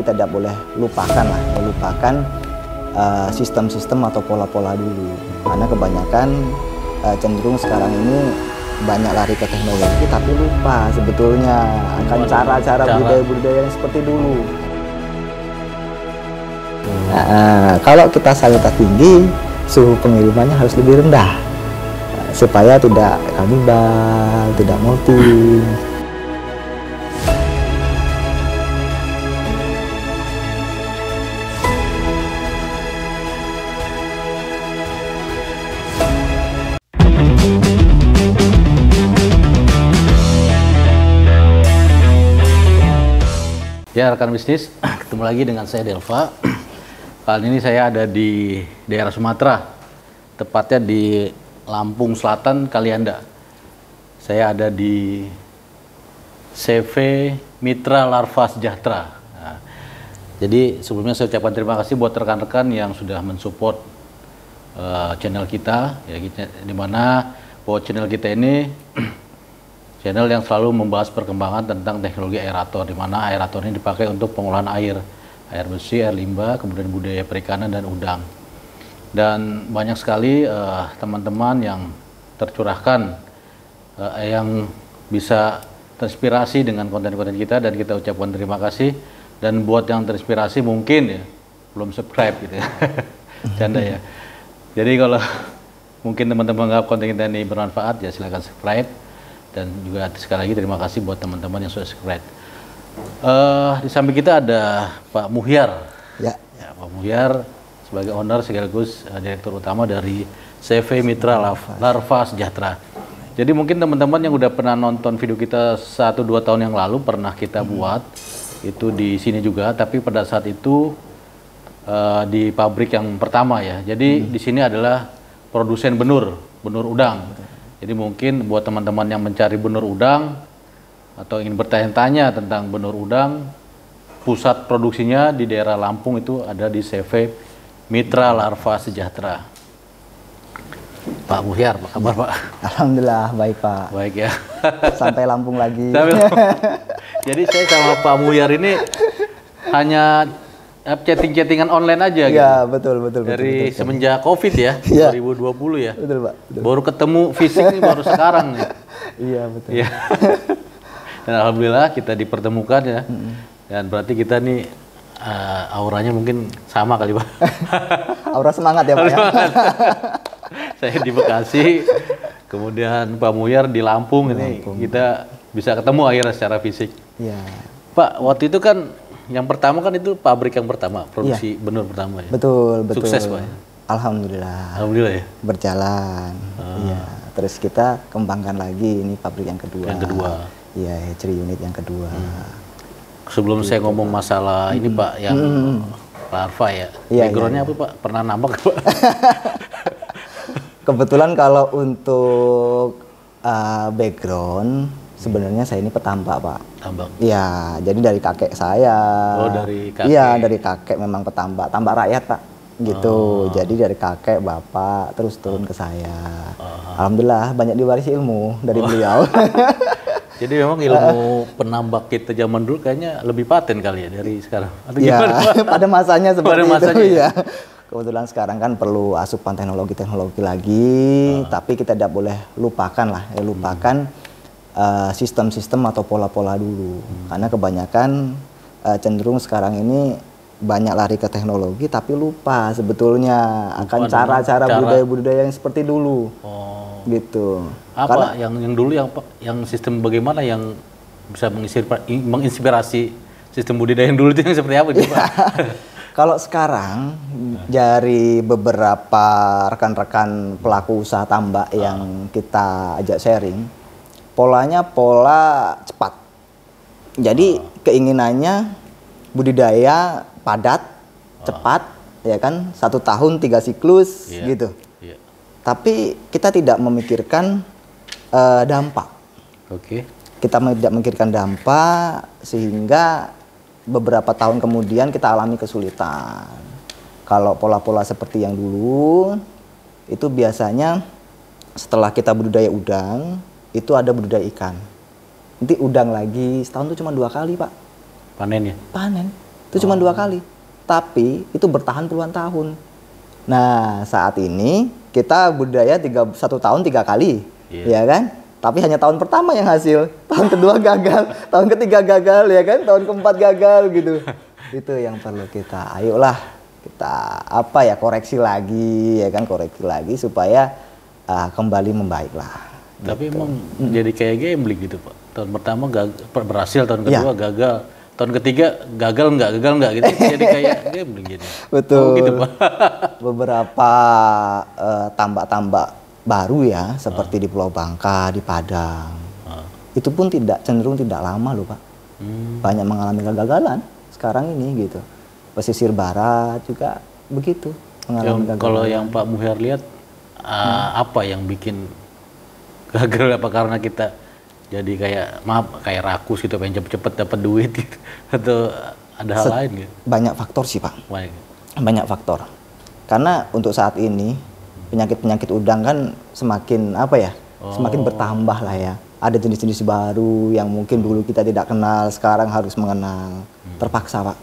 kita tidak boleh lupakan lah, lupakan sistem-sistem atau pola-pola dulu. Karena kebanyakan cenderung sekarang ini banyak lari ke teknologi, tapi lupa sebetulnya akan cara-cara budaya-budaya yang seperti dulu. Kalau kita salinitas tinggi, suhu pengirimannya harus lebih rendah supaya tidak kanibal, tidak molting. Ya rekan bisnis, ketemu lagi dengan saya Delva. Kali ini saya ada di daerah Sumatera, tepatnya di Lampung Selatan, Kalianda. Saya ada di CV Mitra Larva Sejahtera. Nah, jadi sebelumnya saya ucapkan terima kasih buat rekan-rekan yang sudah mensupport channel kita, ya, di mana bahwa channel kita ini channel yang selalu membahas perkembangan tentang teknologi aerator, di mana aerator ini dipakai untuk pengolahan air bersih, air limbah, kemudian budaya perikanan dan udang. Dan banyak sekali teman-teman yang tercurahkan, yang bisa terinspirasi dengan konten-konten kita, dan kita ucapkan terima kasih. Dan buat yang terinspirasi mungkin ya belum subscribe gitu ya, canda ya. Jadi kalau mungkin teman-teman menganggap konten kita ini bermanfaat, ya silakan subscribe. Dan juga sekali lagi terima kasih buat teman-teman yang sudah subscribe. Di samping kita ada Pak Muhyar. Ya, Pak Muhyar sebagai owner sekaligus direktur utama dari CV Mitra Larva Sejahtera. Jadi mungkin teman-teman yang udah pernah nonton video kita 1-2 tahun yang lalu pernah kita buat itu di sini juga, tapi pada saat itu di pabrik yang pertama ya. Jadi di sini adalah produsen benur udang. Jadi mungkin buat teman-teman yang mencari benur udang atau ingin bertanya-tanya tentang benur udang, pusat produksinya di daerah Lampung itu ada di CV Mitra Larva Sejahtera. Pak Muhyar, apa kabar Pak? Alhamdulillah baik Pak. Baik ya. Sampai Lampung lagi. Jadi saya sama Pak Muhyar ini hanya chatting-chattingan online aja gitu. Ya, betul. Dari betul. semenjak Covid ya, 2020 ya. Betul, Pak. Betul. Baru ketemu fisik ini baru sekarang nih. Iya, betul. Ya. Dan alhamdulillah kita dipertemukan ya. Dan berarti kita nih auranya mungkin sama kali Pak. Aura semangat ya Pak ya. Saya di Bekasi, kemudian Pak Muhyar di Lampung. Ini kita bisa ketemu akhirnya secara fisik. Iya. Pak, waktu itu kan yang pertama kan itu pabrik yang pertama, produksi benur pertama ya. Betul. Sukses Pak. Alhamdulillah. Alhamdulillah ya. Berjalan. Iya. Terus kita kembangkan lagi ini pabrik yang kedua. Iya, hatchery unit yang kedua. Sebelum saya ngomong masalah ini Pak yang larva ya. Backgroundnya apa Pak? Pernah nambak Pak? Kebetulan kalau untuk background sebenarnya saya ini petambak Pak. Tambak. Iya, jadi dari kakek saya. Oh, dari kakek. Iya, dari kakek memang petambak, tambak rakyat Pak. Gitu. Jadi dari kakek, bapak, terus turun ke saya. Alhamdulillah banyak diwarisi ilmu dari beliau. Jadi memang ilmu penambak kita zaman dulu kayaknya lebih paten kali ya dari sekarang. Iya, pada masanya seperti itu ya. Ya. Kebetulan sekarang kan perlu asupan teknologi-teknologi lagi, tapi kita tidak boleh lupakan lah, lupakan sistem-sistem atau pola-pola dulu. Karena kebanyakan cenderung sekarang ini banyak lari ke teknologi, tapi lupa sebetulnya akan cara-cara budaya-budaya yang seperti dulu. Gitu. Apa yang dulu yang sistem bagaimana yang bisa menginspirasi sistem budidaya yang dulu itu yang seperti apa itu Pak? Kalau sekarang dari beberapa rekan-rekan pelaku usaha tambak yang kita ajak sharing, polanya pola cepat. Jadi keinginannya budidaya padat, cepat, ya kan, 1 tahun 3 siklus gitu. Tapi kita tidak memikirkan dampak. Kita tidak memikirkan dampak sehingga beberapa tahun kemudian kita alami kesulitan. Kalau pola-pola seperti yang dulu itu biasanya setelah kita budidaya udang itu ada budidaya ikan. Nanti udang lagi setahun itu cuma 2 kali Pak. Panen ya? Panen. Itu cuma 2 kali. Tapi itu bertahan puluhan tahun. Nah, saat ini kita budaya 1 tahun 3 kali, ya kan? Tapi hanya tahun pertama yang hasil, tahun kedua gagal, tahun ketiga gagal, ya kan? Tahun keempat gagal gitu. Itu yang perlu kita, ayolah kita koreksi lagi, ya kan? Koreksi lagi supaya kembali membaik lah. Tapi emang jadi kayak gambling gitu Pak. Tahun pertama berhasil, tahun kedua gagal. Tahun ketiga gagal enggak gitu. Jadi kayak gambling jadi. Betul. Oh, gitu, Pak. Beberapa tambak-tambak baru ya, seperti di Pulau Bangka, di Padang. Itu pun cenderung tidak lama loh Pak. Banyak mengalami kegagalan sekarang ini gitu. Pesisir barat juga begitu mengalami kegagalan. Kalau yang Pak Muher lihat apa yang bikin gagal? Apa karena kita jadi kayak rakus gitu, pengen cepet-cepet dapat duit gitu, atau ada hal lain gitu? Banyak faktor sih Pak. Banyak faktor. Karena untuk saat ini penyakit-penyakit udang kan semakin semakin bertambah lah ya. Ada jenis-jenis baru yang mungkin dulu kita tidak kenal, sekarang harus mengenal. Terpaksa Pak.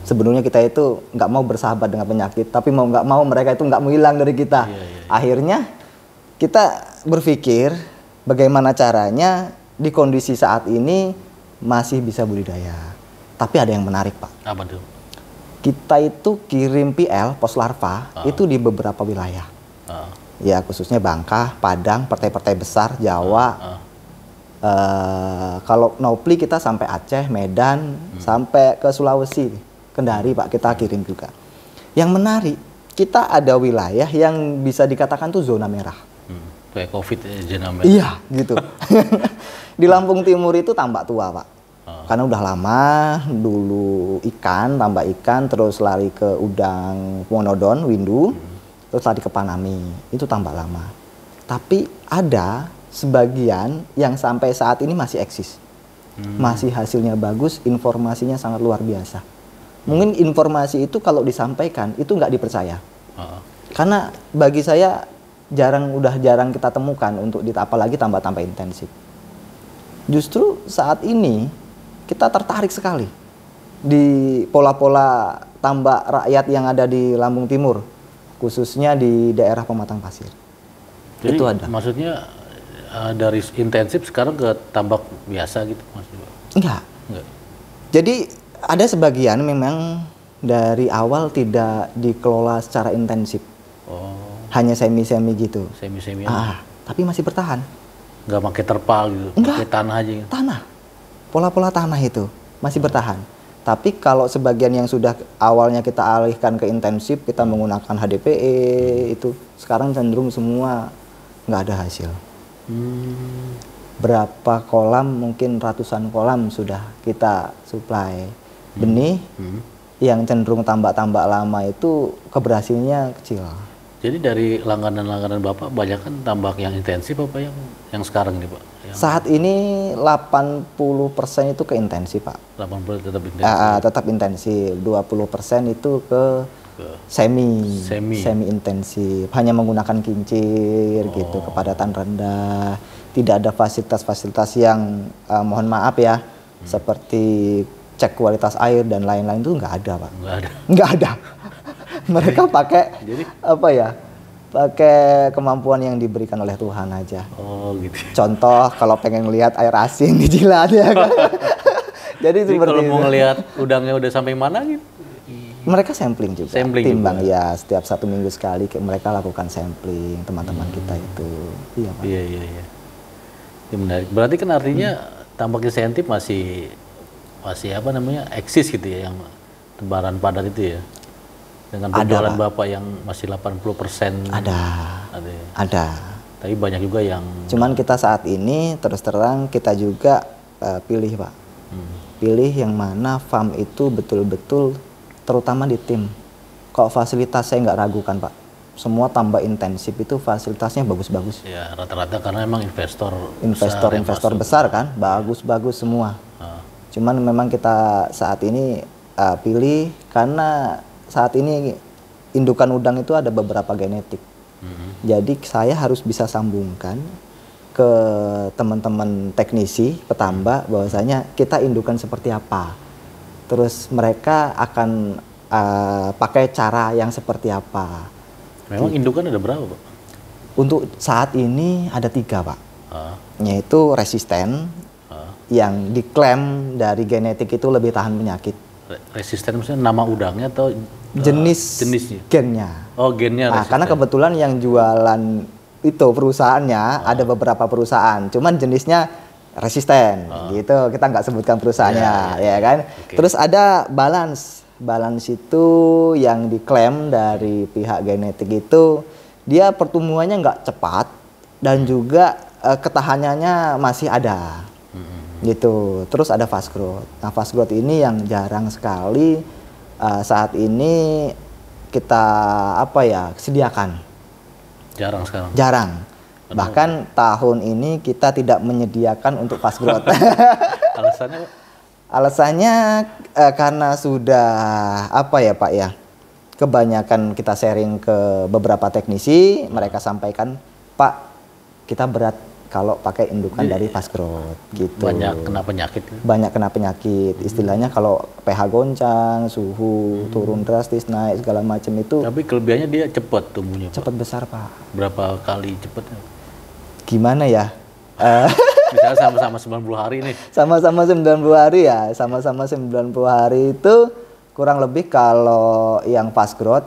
Sebenarnya kita itu nggak mau bersahabat dengan penyakit, tapi mau nggak mau mereka itu nggak mau hilang dari kita. Akhirnya kita berpikir bagaimana caranya di kondisi saat ini masih bisa budidaya. Tapi ada yang menarik Pak. Apa tuh? Kita itu kirim PL, pos larva, itu di beberapa wilayah. Ya khususnya Bangka, Padang, partai-partai besar, Jawa. Kalau Nopli kita sampai Aceh, Medan, sampai ke Sulawesi, Kendari Pak, kita kirim juga. Yang menarik, kita ada wilayah yang bisa dikatakan tuh zona merah. Kayak COVID zona merah. Iya, gitu. Di Lampung Timur itu tambak tua Pak. Karena udah lama, dulu tambak ikan, terus lari ke udang monodon, windu, terus lari ke Panami, itu tambak lama. Tapi ada sebagian yang sampai saat ini masih eksis. Masih hasilnya bagus, informasinya sangat luar biasa. Mungkin informasi itu kalau disampaikan, itu nggak dipercaya. Karena bagi saya, udah jarang kita temukan apalagi tambak-tambak intensif. Justru saat ini kita tertarik sekali di pola-pola tambak rakyat yang ada di Lampung Timur, khususnya di daerah Pematang Pasir. Jadi itu ada. Maksudnya dari intensif sekarang ke tambak biasa gitu maksudnya? Enggak. Jadi ada sebagian memang dari awal tidak dikelola secara intensif. Hanya semi-semi gitu. Semi-semi. Tapi masih bertahan. Nggak pakai terpal gitu, pakai tanah aja. Tanah. Pola-pola tanah itu masih bertahan. Tapi kalau sebagian yang sudah awalnya kita alihkan ke intensif, kita menggunakan HDPE, itu sekarang cenderung semua nggak ada hasil. Berapa kolam, mungkin ratusan kolam sudah kita suplai benih, yang cenderung tambak-tambak lama itu keberhasilannya kecil. Jadi dari langganan-langganan Bapak banyak kan tambak yang intensif apa yang sekarang ini Pak? Saat ini 80% itu ke intensif Pak. 80 tetap intensif? Tetap intensif, 20% itu ke semi intensif. Hanya menggunakan kincir gitu, kepadatan rendah. Tidak ada fasilitas-fasilitas yang mohon maaf ya, seperti cek kualitas air dan lain-lain itu nggak ada Pak. Nggak ada. Mereka pakai pakai kemampuan yang diberikan oleh Tuhan aja. Gitu. Contoh kalau pengen lihat air asin dijilat ya kan. Jadi kalau mau ngelihat udangnya udah sampai mana gitu? Mereka sampling juga. Timbang juga. Ya setiap 1 minggu sekali mereka lakukan sampling teman-teman kita itu. Iya Pak. Iya. Ya, menarik. Berarti kan artinya tambak insentif masih eksis gitu ya, yang tebaran padat itu ya. Dengan penjualan Bapak yang masih 80%. Ada. Tapi banyak juga yang... Cuman kita saat ini terus terang kita juga pilih Pak. Pilih yang mana farm itu betul-betul, terutama di tim. Kalau fasilitas saya nggak ragukan Pak. Semua tambak intensif itu fasilitasnya bagus-bagus. Ya rata-rata karena memang investor besar kan, bagus-bagus semua. Cuman memang kita saat ini pilih karena saat ini indukan udang itu ada beberapa genetik. Jadi saya harus bisa sambungkan ke teman-teman teknisi, petambak, bahwasanya kita indukan seperti apa. terus mereka akan pakai cara yang seperti apa. Memang indukan ada berapa, Pak? Untuk saat ini ada 3, Pak. Yaitu resisten, yang diklaim dari genetik itu lebih tahan penyakit. Resisten maksudnya nama udangnya atau jenisnya? Gennya. Oh, gennya resisten. Karena kebetulan yang jualan itu perusahaannya ada beberapa perusahaan, cuman jenisnya resisten gitu. Kita nggak sebutkan perusahaannya, ya kan. Okay. Terus ada balance itu yang diklaim dari pihak genetik itu dia pertumbuhannya nggak cepat dan juga ketahanannya masih ada, gitu. Terus ada fast growth. Nah, fast growth ini yang jarang sekali saat ini kita sediakan. Jarang sekarang. Jarang. Bahkan tahun ini kita tidak menyediakan untuk fast growth. Alasannya? Alasannya karena sudah Pak ya. Kebanyakan kita sharing ke beberapa teknisi, mereka sampaikan, Pak, kita berat kalau pakai indukan dari fast growth gitu. Banyak kena penyakit. Banyak kena penyakit. Istilahnya kalau pH goncang, suhu turun drastis, naik segala macam itu. Tapi kelebihannya dia cepat tumbuhnya, Pak. Cepat besar, Pak. Berapa kali cepatnya? Gimana ya? Misalnya sama-sama 90 hari nih. Sama-sama 90 hari ya. Sama-sama 90 hari itu kurang lebih kalau yang fast growth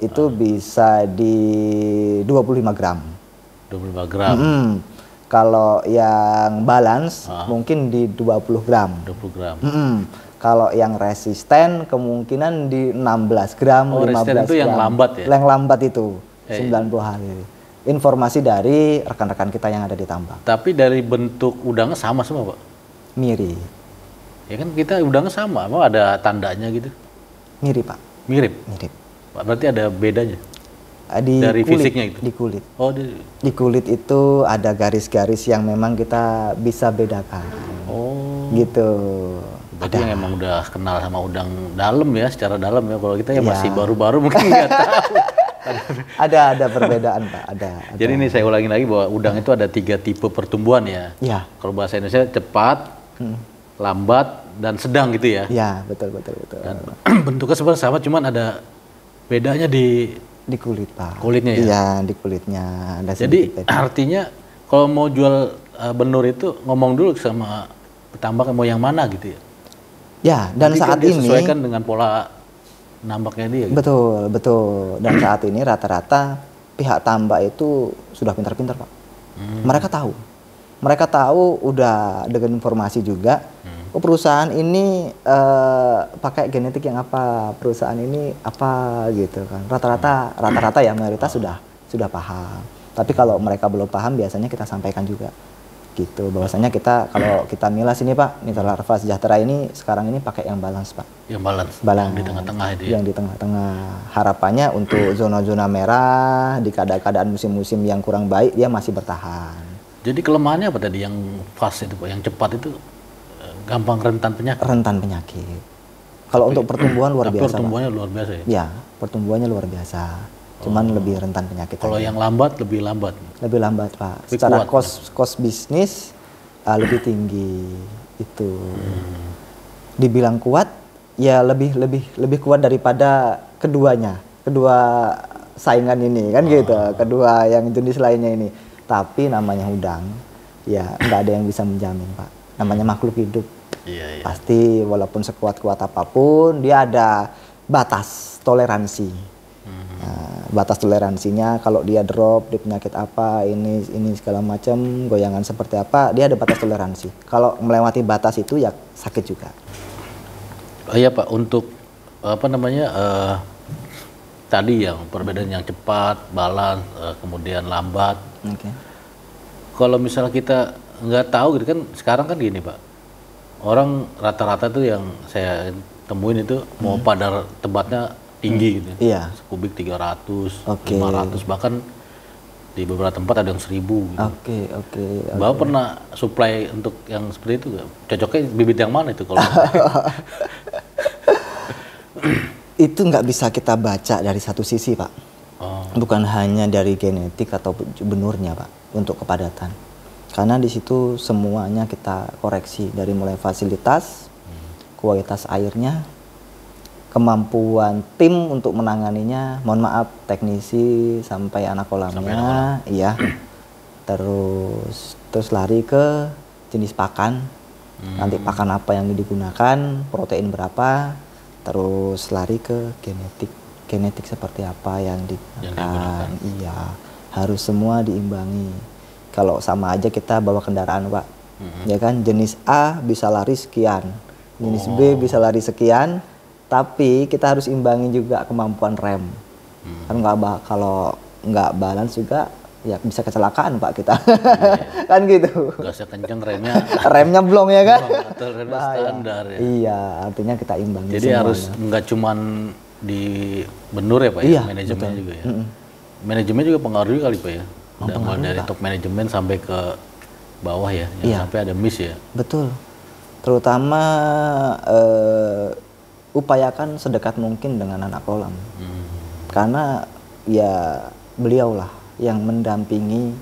itu bisa di 25 gram. 25 gram. Kalau yang balance mungkin di 20 gram. 20 gram. Kalau yang resisten kemungkinan di 16 gram, 15 gram. Itu yang lambat ya? Yang lambat itu, 90 hari. Informasi dari rekan-rekan kita yang ada di tambang. Tapi dari bentuk udangnya sama semua, Pak? Mirip. Ya kan kita udangnya sama, mau ada tandanya gitu? Mirip, Pak. Mirip? Mirip. Pak, berarti ada bedanya? Dari kulit, fisiknya itu? Di kulit. Oh, di kulit itu ada garis-garis yang memang kita bisa bedakan. Oh. Gitu. Berarti yang emang udah kenal sama udang dalam ya, secara dalam ya. Kalau kita ya masih baru-baru mungkin nggak tahu. Ada perbedaan, Pak. Ada. Jadi ini saya ulangi lagi bahwa udang itu ada 3 tipe pertumbuhan ya. Ya. Kalau bahasa Indonesia cepat, lambat, dan sedang gitu ya. Ya, betul. Dan bentuknya sebenarnya sama, cuman ada bedanya di kulit, Pak. Kulitnya ya? Iya, di kulitnya. Ada jadi artinya kalau mau jual benur itu ngomong dulu sama petambak mau yang mana gitu ya? Ya, dan nanti saat ini sesuaikan dengan pola nambaknya dia. Gitu? Betul. Dan saat ini rata-rata pihak tambak itu sudah pintar-pintar, Pak. Mereka tahu udah dengan informasi juga. Perusahaan ini pakai genetik yang apa, perusahaan ini apa gitu kan. Rata-rata ya mayoritas sudah paham. Tapi kalau mereka belum paham biasanya kita sampaikan juga gitu. Bahwasanya kita kalau kita milas ini, Pak, Mitra Larva Sejahtera ini sekarang ini pakai yang balance, Pak. Yang balance. Yang di tengah-tengah itu ya. Yang di tengah-tengah. Harapannya untuk zona-zona merah di keadaan musim-musim yang kurang baik dia masih bertahan. Jadi kelemahannya apa tadi yang fast itu, Pak, yang cepat itu? Gampang rentan penyakit. Rentan penyakit. Kalau untuk pertumbuhan luar biasa. Pertumbuhannya luar biasa ya? Ya, pertumbuhannya luar biasa. Cuman lebih rentan penyakit. Kalau yang lambat lebih lambat. Lebih lambat, Pak. Secara cost bisnis lebih tinggi itu. Dibilang kuat, ya lebih kuat daripada keduanya. Kedua saingan ini kan gitu. Kedua yang jenis lainnya ini. Tapi namanya udang, ya nggak ada yang bisa menjamin, Pak. Namanya makhluk hidup. Iya. Pasti walaupun sekuat-kuat apapun dia ada batas toleransi. Nah, batas toleransinya kalau dia drop di penyakit apa ini segala macam goyangan seperti apa dia ada batas toleransi. Kalau melewati batas itu ya sakit juga. Oh iya, Pak, untuk tadi yang perbedaan yang cepat, balance, kemudian lambat. Okay. Kalau misalnya kita nggak tahu gitu kan, sekarang kan gini, Pak, orang rata-rata tuh yang saya temuin itu mau pada tebatnya tinggi gitu. Iya. Kubik 300, okay. 500, bahkan di beberapa tempat ada yang 1000 gitu. Oke. Bapak pernah supply untuk yang seperti itu nggak? Cocoknya bibit yang mana itu kalau? Itu nggak bisa kita baca dari satu sisi, Pak. Bukan hanya dari genetik atau benurnya, Pak, untuk kepadatan. Karena di situ semuanya kita koreksi dari mulai fasilitas, kualitas airnya, kemampuan tim untuk menanganinya, mohon maaf teknisi sampai anak kolamnya, iya. Terus lari ke jenis pakan, nanti pakan apa yang digunakan, protein berapa, terus lari ke genetik seperti apa yang digunakan. Iya, harus semua diimbangi. Kalau sama aja kita bawa kendaraan, Pak, ya kan, jenis A bisa lari sekian, jenis B bisa lari sekian, tapi kita harus imbangi juga kemampuan rem. Kan kalau nggak balance juga ya bisa kecelakaan, Pak, kita. Kan gitu. Nggak sekencang remnya. Remnya blong ya kan? Atau remnya standar ya. Iya, artinya kita imbangi. Jadi semuanya. harus nggak cuman di benur ya Pak ya, manajemen juga ya. Manajemen juga pengaruh kali Pak ya. Dari top manajemen sampai ke bawah ya, sampai ada miss ya. Betul. Terutama upayakan sedekat mungkin dengan anak kolam. Karena ya beliaulah yang mendampingi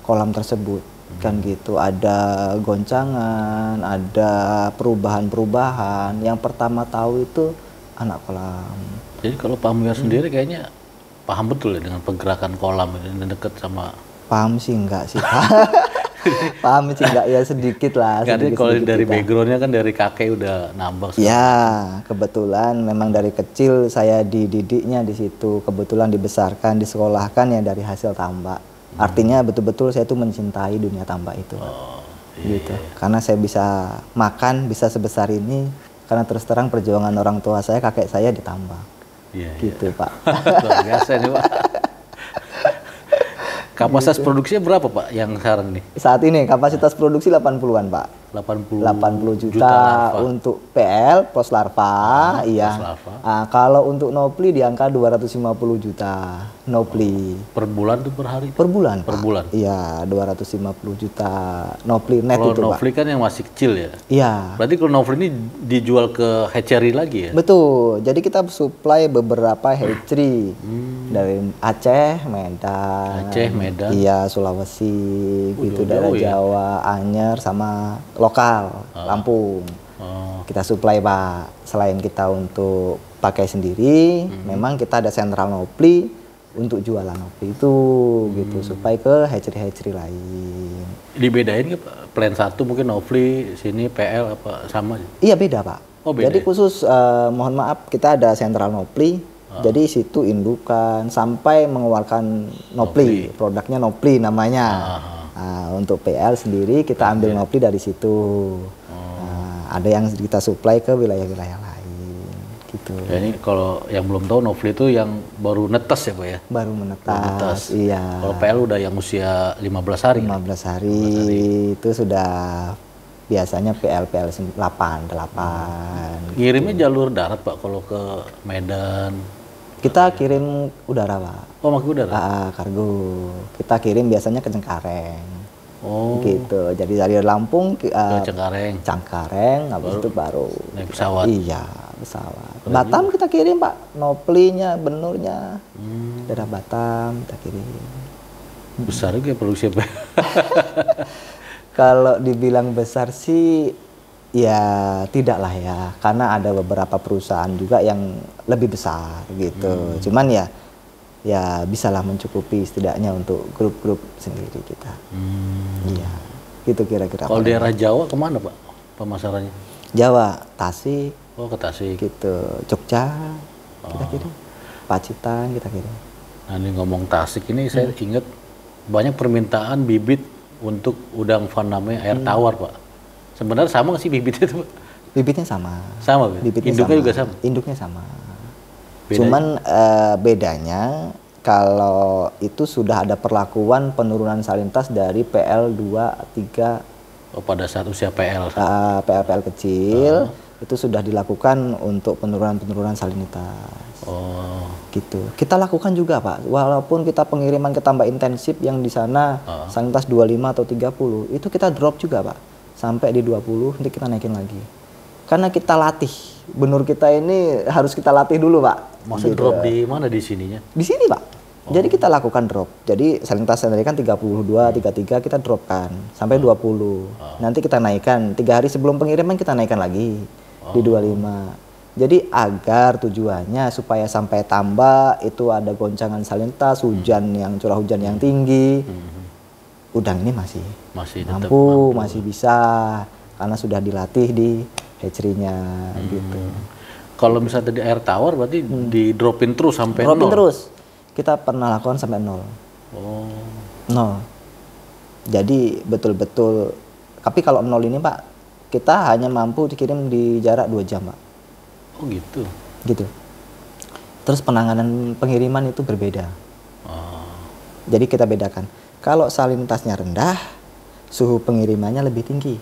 kolam tersebut. Kan gitu, ada goncangan, ada perubahan-perubahan. Yang pertama tahu itu anak kolam. Jadi kalau Pak Mulyar sendiri kayaknya paham betul ya dengan pergerakan kolam ini, dekat sama. Paham sih enggak sih, Pak. Paham sih enggak, ya sedikit lah. Sedikit, kalau dari backgroundnya kan dari kakek udah nambang. Ya, kebetulan memang dari kecil saya dididiknya di situ. Kebetulan dibesarkan, disekolahkan ya dari hasil tambak. Artinya betul-betul saya tuh mencintai dunia tambak itu. Gitu. Karena saya bisa makan, bisa sebesar ini, karena terus terang perjuangan orang tua saya, kakek saya ditambak. Gitu, Pak. Luar biasa nih, Pak. Kapasitas produksinya berapa Pak yang sekarang nih? Saat ini kapasitas produksi 80-an Pak. 80 juta untuk PL pos larva, iya. Nah, kalau untuk Nopli di angka 250 juta Nopli. Per bulan tuh per hari? Per bulan. Per bulan. Iya, 250 juta Nopli net kalau itu Pak. Kalau Nopli kan yang masih kecil ya? Iya. Berarti kalau Nopli ini dijual ke hatchery lagi ya? Betul. Jadi kita supply beberapa hatchery dari Aceh, Medan. Iya, Sulawesi, gitu, daerah Jawa, Anyer, sama lokal, Lampung. Kita supply Pak. Selain kita untuk pakai sendiri, memang kita ada sentral Nopli untuk jualan Nopli itu, gitu, supaya ke hatchery-hatchery lain. Dibedain nggak Pak? Plan 1 mungkin Nopli, sini PL apa sama? Iya beda Pak. Oh, beda. Jadi khusus, mohon maaf, kita ada sentral Nopli. Jadi situ indukan sampai mengeluarkan Nopli. Produknya Nopli namanya. Nah, untuk PL sendiri kita ambil Nopli dari situ. Nah, ada yang kita supply ke wilayah-wilayah lain, gitu. Ya, ini kalau yang belum tahu Nopli itu yang baru netes ya Pak ya? Baru menetas, iya. Kalau PL udah yang usia 15 hari. 15 hari itu sudah biasanya PL 8. Ngirimnya jalur darat Pak kalau ke Medan? Kita kirim udara Pak. Oh, pakai udara? Kargo. Kita kirim biasanya ke Cengkareng. Oh. Gitu. Jadi dari Lampung ke Cengkareng. Habis itu baru naik pesawat. Iya, pesawat. Batam kita kirim Pak. Noplinya, benurnya. Daerah Batam kita kirim. Besar juga produksi Pak. Kalau dibilang besar sih ya tidak lah ya, karena ada beberapa perusahaan juga yang lebih besar gitu. Cuman ya bisalah mencukupi setidaknya untuk grup-grup sendiri kita. Iya, gitu kira-kira. Kalau daerah Jawa kemana Pak pemasarannya? Jawa, Tasik. Oh, ke Tasik. Gitu, Jogja kita kirim, Pacitan kita kirim. Nah, ini ngomong Tasik ini saya ingat banyak permintaan bibit untuk udang fan namanya air tawar Pak. Sebenarnya sama nggak sih bibitnya itu Pak? Bibitnya sama. Sama Pak? Induknya juga sama? Induknya sama. Bedanya? Cuman bedanya kalau itu sudah ada perlakuan penurunan salinitas dari PL 2, 3. Oh, pada saat usia PL? PL kecil, itu sudah dilakukan untuk penurunan salinitas. Oh. Gitu. Kita lakukan juga Pak, walaupun kita pengiriman ke tambak intensif yang di sana salinitas 25 atau 30, itu kita drop juga Pak. Sampai di 20, nanti kita naikin lagi. Karena kita latih, benur kita ini harus kita latih dulu Pak. Maksud gitu. Drop di mana di sininya? Di sini Pak. Jadi kita lakukan drop. Jadi salinitas tadi kan 32, 33 kita dropkan sampai 20. Nanti kita naikkan, 3 hari sebelum pengiriman kita naikkan lagi. di 25. Jadi agar tujuannya supaya sampai tambak itu ada goncangan salintas, hujan yang curah hujan yang tinggi, udang ini masih tetap mampu, masih bisa karena sudah dilatih di hatchery-nya gitu. Kalau misalnya di air tawar berarti di dropin terus sampai Dropin 0? terus. Kita pernah lakukan sampai 0. Oh. 0. Jadi betul-betul, tapi kalau 0 ini Pak, kita hanya mampu dikirim di jarak 2 jam Pak. Oh gitu? Gitu. Terus penanganan pengiriman itu berbeda. Oh. Jadi kita bedakan. Kalau salinitasnya rendah, suhu pengirimannya lebih tinggi.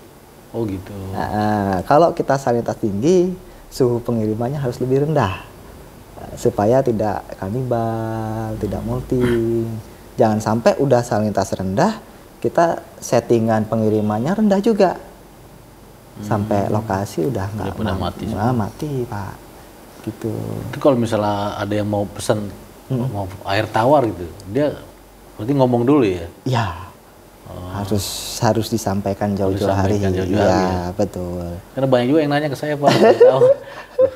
Oh gitu. Nah, kalau kita salinitas tinggi, suhu pengirimannya harus lebih rendah. Supaya tidak kanibal, tidak molting. Jangan sampai udah salinitas rendah, kita settingan pengirimannya rendah juga. Sampai lokasi udah nggak mati Pak, gitu. Itu kalau misalnya ada yang mau pesan mau air tawar gitu, dia berarti ngomong dulu ya? Ya, harus disampaikan jauh-jauh hari. Iya, betul. Karena banyak juga yang nanya ke saya Pak,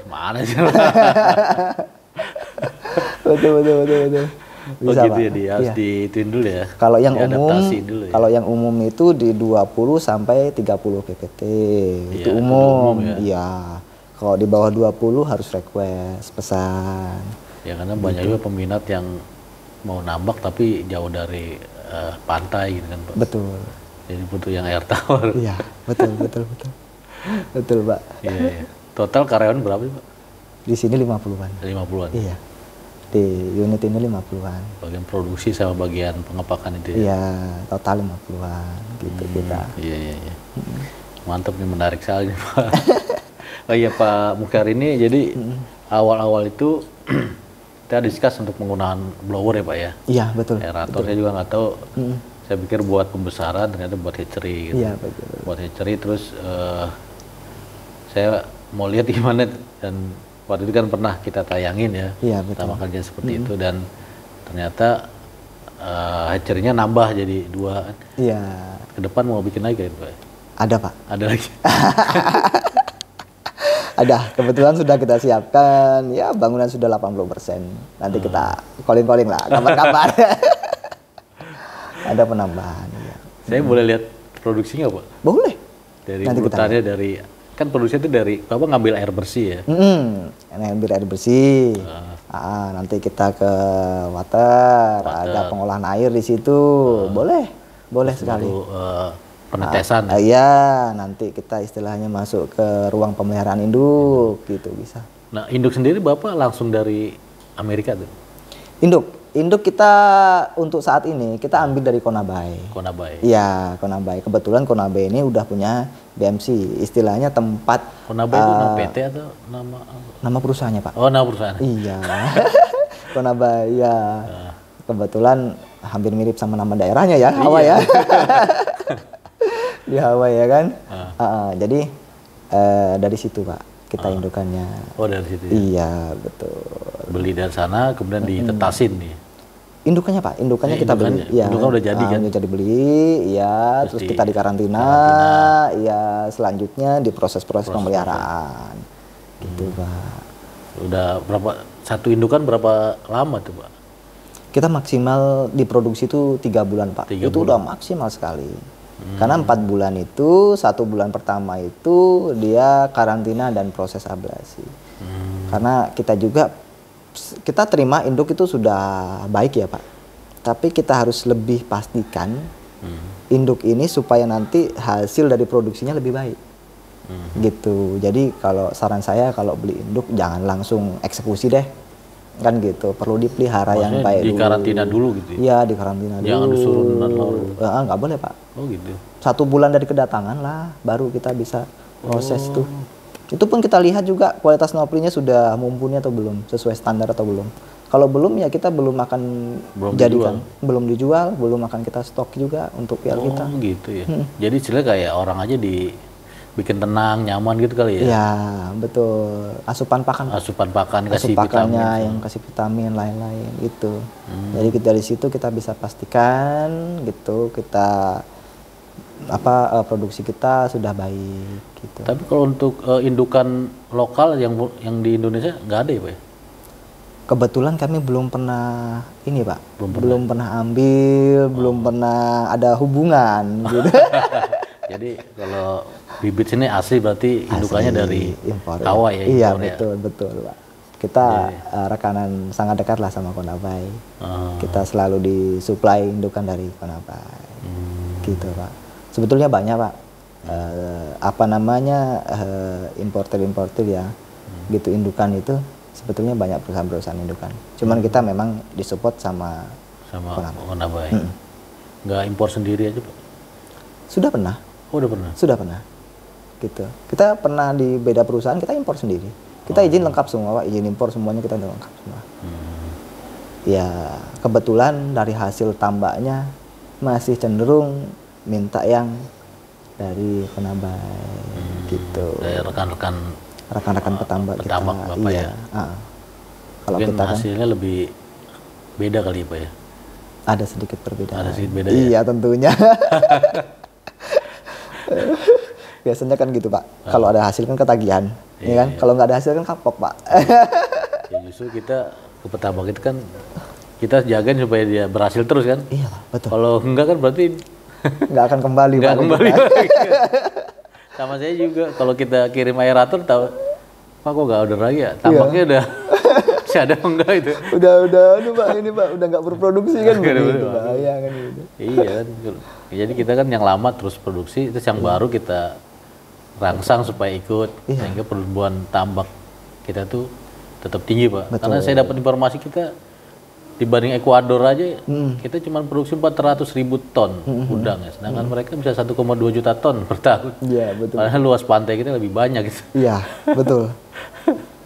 mana sih? betul. Bisa, gitu Pak. ya, harus dituin dulu ya. Kalau yang umum, dulu ya. kalau yang umum itu di 20 sampai 30 ppt. Itu umum. Iya. Kalau di bawah 20 harus request, pesan. Ya karena banyak juga peminat yang mau nambak tapi jauh dari pantai gitu kan Pak. Betul. Jadi butuh yang air tawar. Iya, betul. Betul, Pak. Iya. Total karyawan berapa sih Pak? Di sini 50-an. 50-an. Iya. Di unit ini 50-an. Bagian produksi sama bagian pengepakan itu ya? Iya, total 50-an gitu kita. Iya. Mantap nih, menarik sekali Pak. Oh iya Pak Mukhtar, ini jadi awal-awal itu kita discuss untuk penggunaan blower ya Pak ya? Iya, betul. Aerator saya juga nggak tahu. Saya pikir buat pembesaran, ternyata buat hatchery gitu. Iya, betul. Buat hatchery, terus saya mau lihat gimana, dan waktu itu kan pernah kita tayangin ya, pertama kerja seperti itu, dan ternyata hatchery-nya nambah jadi 2. Iya. Ke depan mau bikin lagi gitu Pak? Ada Pak. Ada lagi? Ada, kebetulan sudah kita siapkan, ya bangunan sudah 80%. Nanti kita calling-calling lah, kabar-kabar. Ada penambahan. Ya. Saya boleh lihat produksinya Pak? Boleh. Dari urutannya, dari kan produksi itu dari Bapak ngambil air bersih ya? Ngambil air bersih. Nanti kita ke water, ada pengolahan air di situ. Boleh sekali. Penetesan. Iya, nanti kita istilahnya masuk ke ruang pemeliharaan induk, gitu bisa. Nah, induk sendiri Bapak langsung dari Amerika tuh? Induk kita untuk saat ini kita ambil dari Konabai. Iya, Konabai. Kebetulan Konabai ini udah punya BMC, istilahnya tempat. Konabai itu nama PT atau nama? Nama perusahaannya Pak. Oh, nama perusahaan. Iya. Konabai, ya. Kebetulan hampir mirip sama nama daerahnya ya, Hawaii ya. Di Hawaii ya kan. Jadi dari situ Pak kita indukannya. Oh, dari situ ya? Iya, betul. Beli dari sana kemudian ditetasin nih? Indukannya Pak, indukannya kita beli. Ya. Indukan udah jadi kan? Udah jadi beli, ya. Terus kita dikarantina, ya. Selanjutnya diproses-proses pemeliharaan. Gitu Pak. Udah berapa, satu indukan berapa lama tuh Pak? Kita maksimal diproduksi itu 3 bulan Pak. Itu udah maksimal sekali. Karena 4 bulan itu, 1 bulan pertama itu dia karantina dan proses ablasi. Karena kita terima induk itu sudah baik ya Pak. Tapi kita harus lebih pastikan induk ini supaya nanti hasil dari produksinya lebih baik. Gitu. Jadi kalau saran saya kalau beli induk jangan langsung eksekusi deh. Kan gitu, perlu dipelihara yang baik dulu. Dikarantina dulu gitu ya? Iya, dikarantina dulu. Jangan disuruh nelor? Nggak boleh Pak. Oh gitu? 1 bulan dari kedatangan lah, baru kita bisa proses tuh. Itu pun kita lihat juga kualitas noprinya sudah mumpuni atau belum, sesuai standar atau belum. Kalau belum ya kita belum akan jadikan. Belum dijual, belum akan kita stok juga untuk PR kita. Oh gitu ya? Jadi istilahnya kayak orang aja bikin tenang, nyaman gitu kali ya? Iya, betul. Asupan pakan. Asupan pakan, kasih pakannya, yang kasih vitamin, lain-lain gitu. Jadi dari situ kita bisa pastikan gitu, kita produksi kita sudah baik gitu. Tapi kalau untuk indukan lokal yang di Indonesia nggak ada ya Pak ya? Kebetulan kami belum pernah ini Pak, belum pernah ambil, belum pernah ada hubungan gitu. Jadi kalau bibit sini asli berarti indukannya dari impor, Hawaii ya? Iya betul Pak. Kita rekanan sangat dekat lah sama Konabai. Kita selalu disuplai indukan dari Konabai, gitu Pak. Sebetulnya banyak Pak, importer ya, gitu indukan itu. Sebetulnya banyak perusahaan-perusahaan indukan. Cuman kita memang disupport sama Konabai. Nggak impor sendiri aja Pak? Sudah pernah. Oh, udah pernah? Sudah pernah. Gitu. Kita pernah di beda perusahaan, kita impor sendiri. Kita izin lengkap semua Pak, izin impor semuanya kita udah lengkap semua. Ya, kebetulan dari hasil tambaknya masih cenderung minta yang dari Konabai, gitu. Dari rekan-rekan petambak kita. Bapak iya. Ya. Kalau mungkin kita hasilnya lebih beda kali ya Pak ya? Ada sedikit perbedaan. Ada sedikit beda iya, tentunya. Biasanya kan gitu Pak. Kalau ada hasil kan ketagihan, ya kan? Kalau nggak ada hasil kan kapok Pak. Ya justru kita ke petambak itu kan kita jagain supaya dia berhasil terus kan? Iya Pak, betul. Kalau enggak kan berarti nggak akan kembali nggak Pak. Kembali. Sama saya juga kalau kita kirim aerator tahu Pak kok nggak order lagi ya? Tambaknya udah masih ada enggak itu? Udah aduh Pak, ini Pak udah nggak berproduksi kan begitu Pak. Iya kan gitu. Iya kan. Jadi kita kan yang lama terus produksi, terus yang baru kita rangsang supaya ikut, sehingga pertumbuhan tambak kita tuh tetap tinggi Pak. Betul. Karena saya dapat informasi kita dibanding Ekuador aja, kita cuma produksi 400.000 ton udang ya, sedangkan mereka bisa 1,2 juta ton per tahun. Iya betul. Padahal luas pantai kita lebih banyak gitu. Iya betul,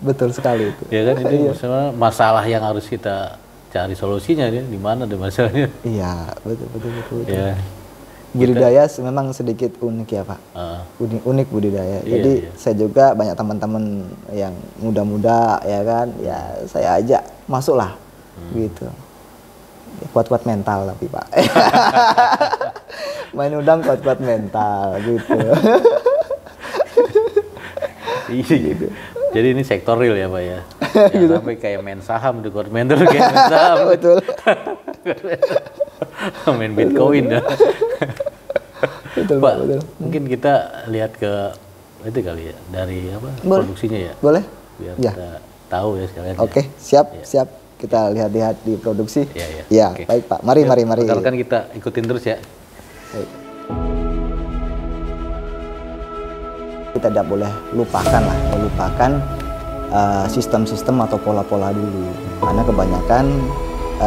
betul sekali itu. Ya kan itu masalah yang harus kita cari solusinya ya, di mana ada masalahnya. Iya betul. Ya. Budidaya memang sedikit unik ya Pak, unik budidaya. Jadi saya juga banyak teman-teman yang muda-muda ya kan, ya saya ajak masuklah gitu. Kuat-kuat mental tapi Pak. Main udang kuat-kuat mental gitu. Iya gitu. Jadi ini sektor real ya Pak ya. Gitu. Sampai kayak main saham di mentor kayak main saham. Betul. Main Bitcoin dah. Betul, Pak, betul. Mungkin kita lihat ke itu kali ya, dari apa produksinya ya. Boleh. Biar kita tahu ya sekalian. Oke, siap. Kita lihat-lihat di produksi. Iya. Ya, okay. Baik Pak. Mari. Kan kita ikutin terus ya. Baik. Kita tidak boleh melupakan sistem-sistem atau pola-pola dulu. Karena kebanyakan